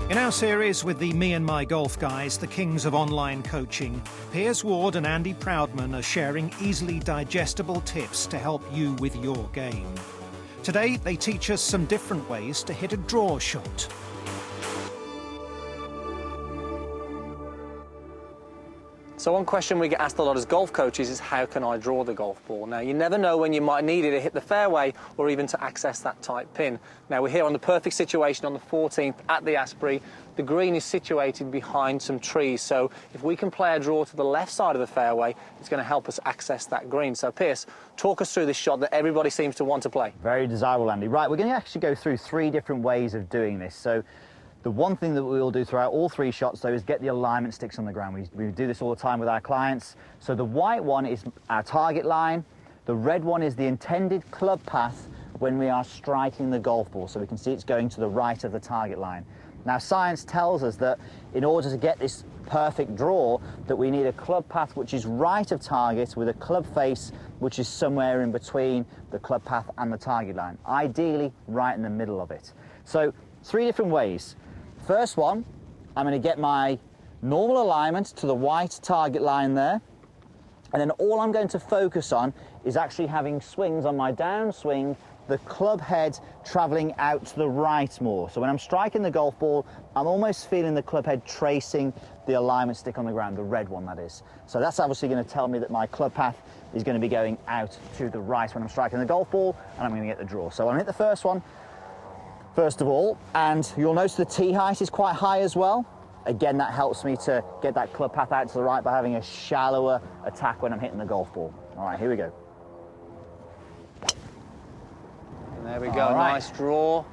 In our series with the Me and My Golf guys, the kings of online coaching, Piers Ward and Andy Proudman are sharing easily digestible tips to help you with your game. Today, they teach us some different ways to hit a draw shot. So one question we get asked a lot as golf coaches is, how can I draw the golf ball? Now, you never know when you might need it to hit the fairway or even to access that tight pin. Now, we're here on the perfect situation on the 14th at the Asprey. The green is situated behind some trees, so if we can play a draw to the left side of the fairway, it's going to help us access that green. So, Piers, talk us through this shot that everybody seems to want to play. Very desirable, Andy. Right, we're going to actually go through 3 different ways of doing this. So, the one thing that we will do throughout all 3 shots, though, is get the alignment sticks on the ground. We do this all the time with our clients. So the white one is our target line. The red one is the intended club path when we are striking the golf ball. So we can see it's going to the right of the target line. Now, science tells us that in order to get this perfect draw, that we need a club path which is right of target with a club face which is somewhere in between the club path and the target line. Ideally, right in the middle of it. So 3 different ways. First one, I'm going to get my normal alignment to the white target line there, and then all I'm going to focus on is actually having swings on my downswing, the club head travelling out to the right more. So when I'm striking the golf ball, I'm almost feeling the club head tracing the alignment stick on the ground, the red one that is. So that's obviously going to tell me that my club path is going to be going out to the right when I'm striking the golf ball, and I'm going to get the draw. So I'm going to hit the first one. First of all, and you'll notice the tee height is quite high as well. Again, that helps me to get that club path out to the right by having a shallower attack when I'm hitting the golf ball. All right, here we go. And there we go, nice draw.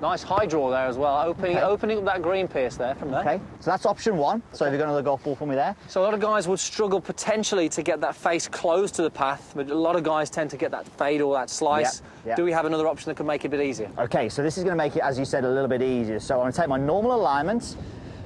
Nice high draw there as well, opening up that green, Piers, there from there. Okay, so that's option 1. So if you've got another golf ball for me there. So a lot of guys would struggle potentially to get that face close to the path, but a lot of guys tend to get that fade or that slice. Do we have another option that can make it a bit easier? Okay, so this is going to make it, as you said, a little bit easier. So I'm going to take my normal alignment,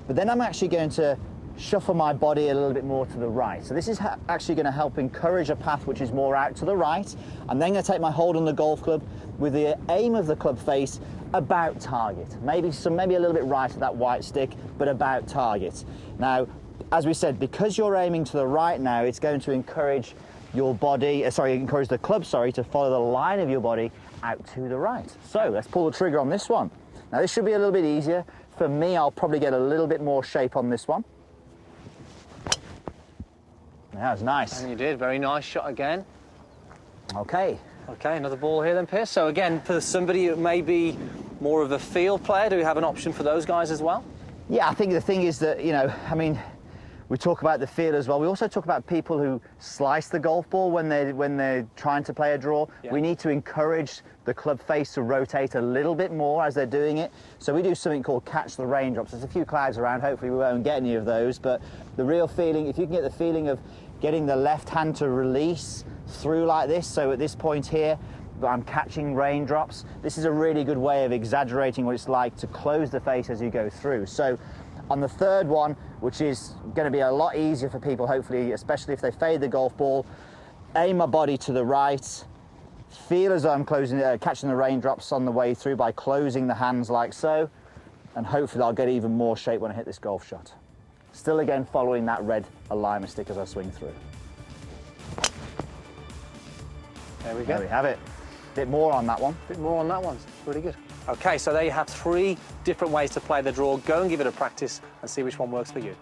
but then I'm actually going to shuffle my body a little bit more to the right. So this is actually going to help encourage a path which is more out to the right. I'm then going to take my hold on the golf club with the aim of the club face about target. Maybe a little bit right of that white stick, but about target. Now, as we said, because you're aiming to the right now, it's going to encourage your body, encourage the club, to follow the line of your body out to the right. So let's pull the trigger on this one. Now this should be a little bit easier. For me, I'll probably get a little bit more shape on this one. That was nice. And you did, very nice shot again. Okay. Okay, another ball here then, Piers. So again, for somebody who may be more of a field player, do we have an option for those guys as well? Yeah, I think the thing is that, we talk about the feel as well. We also talk about people who slice the golf ball when they're trying to play a draw. Yeah. We need to encourage the club face to rotate a little bit more as they're doing it. So we do something called catch the raindrops. There's a few clouds around. Hopefully we won't get any of those. But the real feeling, if you can get the feeling of getting the left hand to release through like this. So at this point here, I'm catching raindrops. This is a really good way of exaggerating what it's like to close the face as you go through. So on the third one, which is going to be a lot easier for people, hopefully, especially if they fade the golf ball, aim my body to the right, feel as though I'm catching the raindrops on the way through by closing the hands like so, and hopefully I'll get even more shape when I hit this golf shot. Still again following that red alignment stick as I swing through. There we go. There we have it. Bit more on that one. Bit more on that one. Really good. Okay, so there you have 3 different ways to play the draw. Go and give it a practice and see which one works for you.